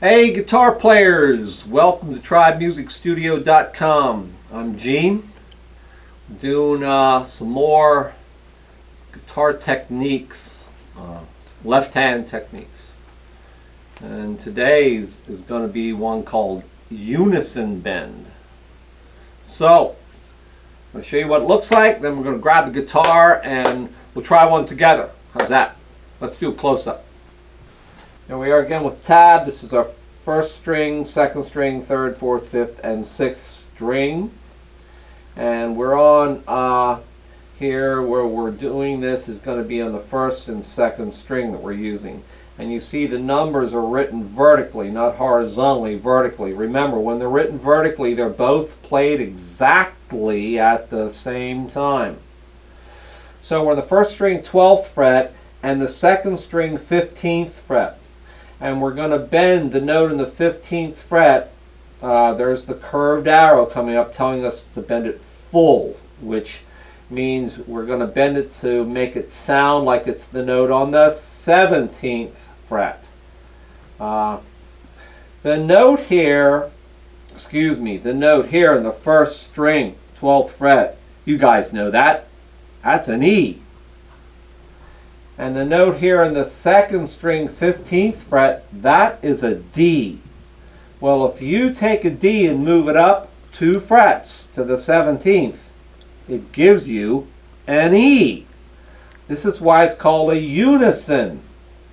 Hey guitar players, welcome to TribeMusicStudio.com. I'm Gene, doing some more guitar techniques, left hand techniques. And today's is going to be one called Unison bend. So, I'm going to show you what it looks like, then we're going to grab the guitar and we'll try one together. How's that? Let's do a close-up. Here we are again with tab. This is our first string, second string, third, fourth, fifth, and sixth string. And we're on here where we're doing this is going to be on the first and second string that we're using. And you see the numbers are written vertically, not horizontally, vertically. Remember, when they're written vertically, they're both played exactly at the same time. So we're on the first string, 12th fret, and the second string, 15th fret. And we're going to bend the note in the 15th fret. There's the curved arrow coming up telling us to bend it full, which means we're going to bend it to make it sound like it's the note on the 17th fret. The note here in the first string, 12th fret, you guys know that. That's an E. And the note here in the second string, 15th fret, that is a D. Well, if you take a D and move it up 2 frets to the 17th, it gives you an E. This is why it's called a unison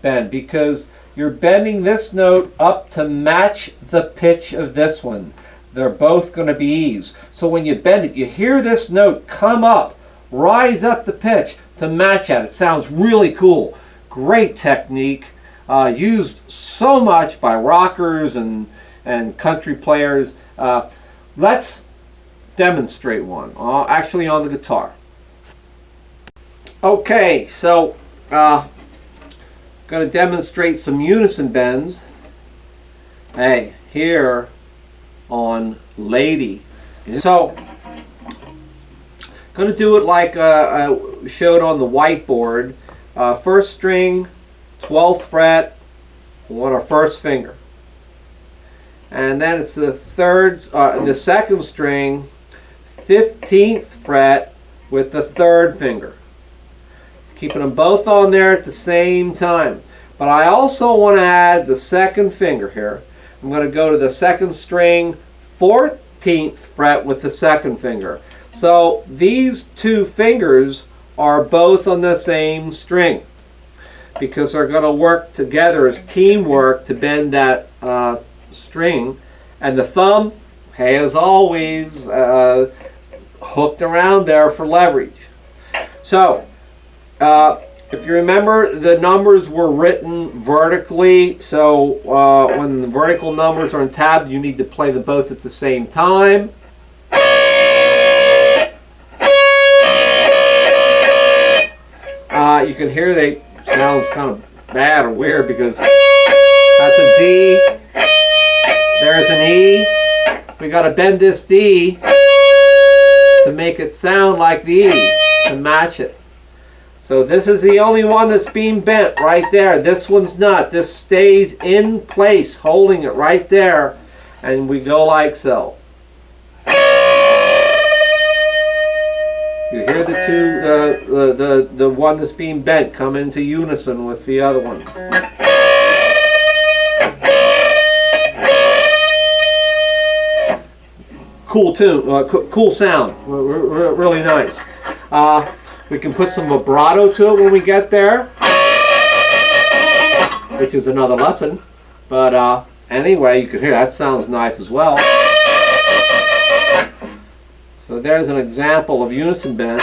bend, because you're bending this note up to match the pitch of this one. They're both going to be E's. So when you bend it, you hear this note come up, rise up the pitch to match that. It sounds really cool. Great technique. Used so much by rockers and country players. Let's demonstrate one, actually on the guitar. Okay, so going to demonstrate some unison bends. Hey, here on Lady. So, going to do it like I showed on the whiteboard. First string, 12th fret, on our first finger. And then it's the second string, 15th fret with the third finger. Keeping them both on there at the same time. But I also want to add the second finger here. I'm going to go to the second string, 14th fret with the second finger. So these two fingers are both on the same string because they're going to work together as teamwork to bend that string. And the thumb, hey, as always, hooked around there for leverage. So if you remember, the numbers were written vertically. So when the vertical numbers are in tab, you need to play them both at the same time. You can hear they sounds kind of bad or weird because that's a D. There's an E. We got to bend this D to make it sound like the E to match it. So this is the only one that's being bent right there. This one's not. This stays in place, holding it right there, and we go like so. You hear the two, the one that's being bent come into unison with the other one. Cool tune, cool sound, really nice. We can put some vibrato to it when we get there, which is another lesson. But anyway, you can hear that sounds nice as well. So there's an example of unison bend.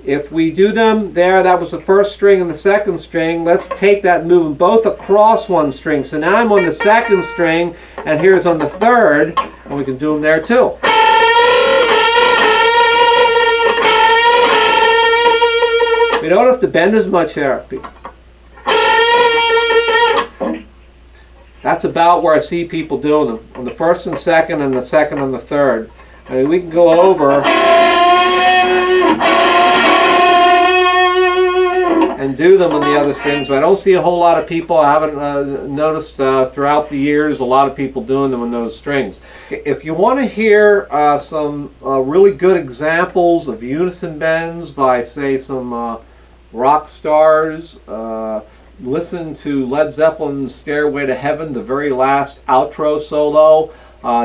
If we do them there, that was the first string and the second string. Let's take that and move them both across one string. So now I'm on the second string, and here's on the third, and we can do them there too. We don't have to bend as much there. That's about where I see people doing them, on the first and second and the second and the third. I mean, we can go over. and do them on the other strings, but I don't see a whole lot of people. I haven't noticed throughout the years a lot of people doing them on those strings. If you want to hear some really good examples of unison bends by, say, some rock stars, listen to Led Zeppelin's Stairway to Heaven, the very last outro solo.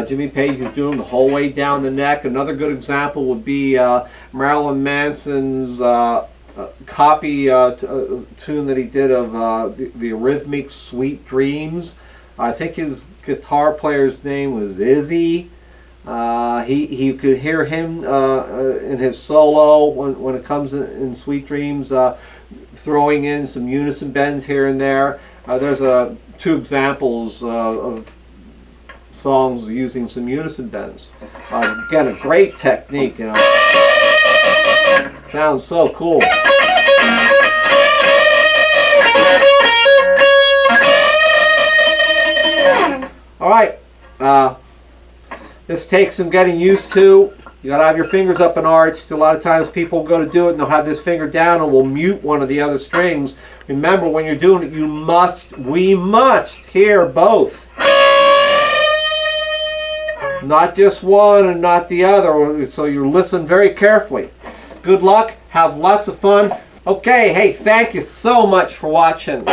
Jimmy Page is doing the whole way down the neck. Another good example would be Marilyn Manson's copy tune that he did of the Eurythmics' Sweet Dreams. I think his guitar player's name was Izzy. He could hear him in his solo when it comes in Sweet Dreams, throwing in some unison bends here and there. There's two examples of songs using some unison bends. Again, a great technique, you know. Sounds so cool. All right, this takes some getting used to. You gotta have your fingers up and arched. A lot of times people go to do it and they'll have this finger down and will mute one of the other strings. Remember, when you're doing it, we must hear both. Not just one and not the other, so you listen very carefully. Good luck, have lots of fun. Okay, hey, thank you so much for watching.